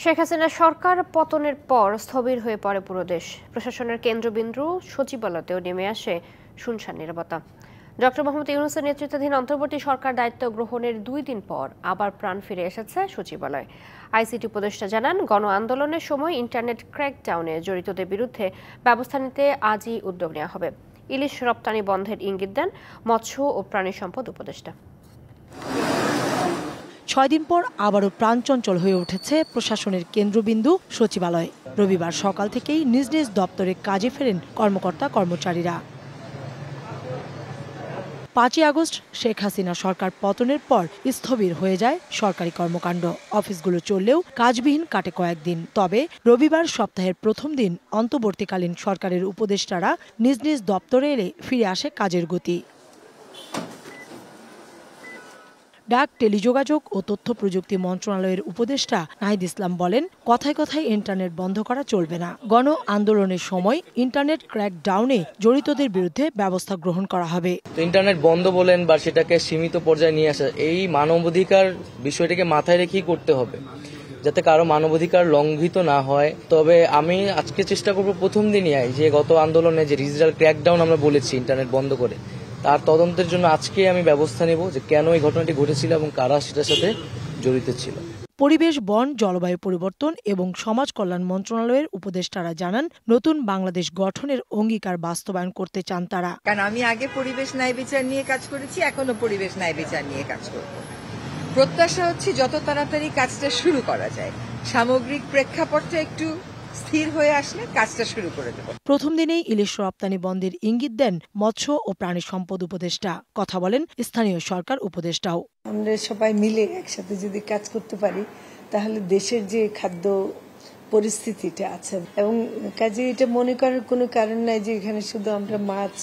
শেখ হাসিনা সরকার পতনের পর স্থবির হয়ে পড়ে পুরো দেশ। প্রশাসনের কেন্দ্রবিন্দু সচিবালয়তেও নেমে আসে শুনশান নীরবতা। ডক্টর মোহাম্মদ ইউনূসের নেতৃত্বাধীন অন্তর্বর্তী সরকার দায়িত্ব গ্রহণের 2 দিন পর আবার প্রাণ ফিরে এসেছে সচিবালয়। আইসিটি উপদেষ্টা জানান, গণ আন্দোলনের সময় ইন্টারনেট ক্র্যাকডাউনে জড়িতদের বিরুদ্ধে ব্যবস্থা নিতে আজই উদ্যোগ নেওয়া হবে। ইলিশ রপ্তানি বন্ধের ইঙ্গিত দেন মৎস্য ও প্রাণী সম্পদ উপদেষ্টা। 6 দিন পর আবারও প্রাণচঞ্চল হয়ে উঠেছে প্রশাসনের কেন্দ্রবিন্দু সচিবালয়। রবিবার সকাল থেকেই নিজ নিজ দপ্তরে কাজে ফেরেন কর্মকর্তা কর্মচারীরা। 5 আগস্ট শেখ হাসিনা সরকার পতনের পর স্থবির হয়ে যায় সরকারি কর্মকাণ্ড। অফিসগুলো চললেও কাজবিহীন কাটে কয়েকদিন। তবে রবিবার সপ্তাহের প্রথম দিন অন্তর্বর্তীকালীন সরকারের উপদেষ্টারা নিজ নিজ দপ্তরে এলে ফিরে আসে কাজের গতি। ডাক, টেলিযোগাযোগ ও তথ্য প্রযুক্তি মন্ত্রণালয়ের উপদেষ্টা নাহিদ ইসলাম বলেন, কথায় কথায় ইন্টারনেট বন্ধ করা চলবে না। গণ আন্দোলনের সময় ইন্টারনেট ক্র্যাকডাউনে জড়িতদের বিরুদ্ধে ব্যবস্থা গ্রহণ করা হবে। ইন্টারনেট বন্ধ বলেন বা সেটাকে সীমিত পর্যায়ে নিয়ে আসা, এই মানবাধিকার বিষয়টাকে মাথায় রেখেই করতে হবে, যাতে কারো মানবাধিকার লঙ্ঘিত না হয়। তবে আমি আজকে চেষ্টা করব প্রথম দিনই যে গত আন্দোলনে যে ডিজিটাল ক্র্যাকডাউন আমরা বলেছি ইন্টারনেট বন্ধ করে, তার তদন্তের জন্য আজকে আমি ব্যবস্থা নেব যে কেন এই ঘটনাটি ঘটেছিল এবং কারা সেটার সাথে জড়িত ছিল। পরিবেশ, বন, জলবায়ু পরিবর্তন এবং সমাজ কল্যাণ মন্ত্রণালয়ের উপদেষ্টারা জানান, নতুন বাংলাদেশ গঠনের অঙ্গীকার বাস্তবায়ন করতে চান তারা। কারণ আমি আগে পরিবেশ ন্যায় বিচার নিয়ে কাজ করেছি, এখনো পরিবেশ ন্যায় বিচার নিয়ে কাজ করব। প্রত্যাশা হচ্ছে যত তাড়াতাড়ি কাজটা শুরু করা যায়। সামগ্রিক প্রেক্ষাপটটা একটু স্থির হয়ে আসলে কাজটা শুরু করে দেব। প্রথম দিনেই ইলিশ রপ্তানি বন্ধের ইঙ্গিত দেন মৎস্য ও প্রাণী সম্পদ উপদেষ্টা। কথা বলেন স্থানীয় সরকার উপদেষ্টাও। আমরা সবাই মিলে একসাথে যদি কাজ করতে পারি তাহলে দেশের যে খাদ্য পরিস্থিতিটা আছে, এবং কাজে এটা মনে করার কোনো কারণ নাই যে এখানে শুধু আমরা মাছ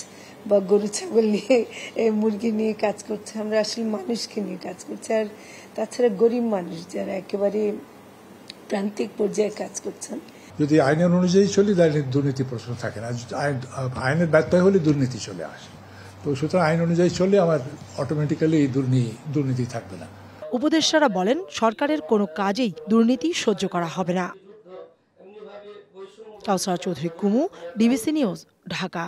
বা গরু ছাগল নিয়ে মুরগি নিয়ে কাজ করছি। আমরা আসলে মানুষকে নিয়ে কাজ করছি। আর তাছাড়া গরিব মানুষ যারা একেবারে প্রান্তিক পর্যায়ে কাজ করছেন, যদি আইনের অনুযায়ী চলি তাহলে দুর্নীতি প্রশ্ন থাকে না। আইনের ব্যত্যয় হলে দুর্নীতি চলে আসে। তো সুতরাং আইন অনুযায়ী চললে আমার অটোমেটিক্যালি দুর্নীতি থাকবে না। উপদেষ্টারা বলেন, সরকারের কোনো কাজেই দুর্নীতি সহ্য করা হবে না। কাউসার চৌধুরী কুমু, ডিবিসি নিউজ, ঢাকা।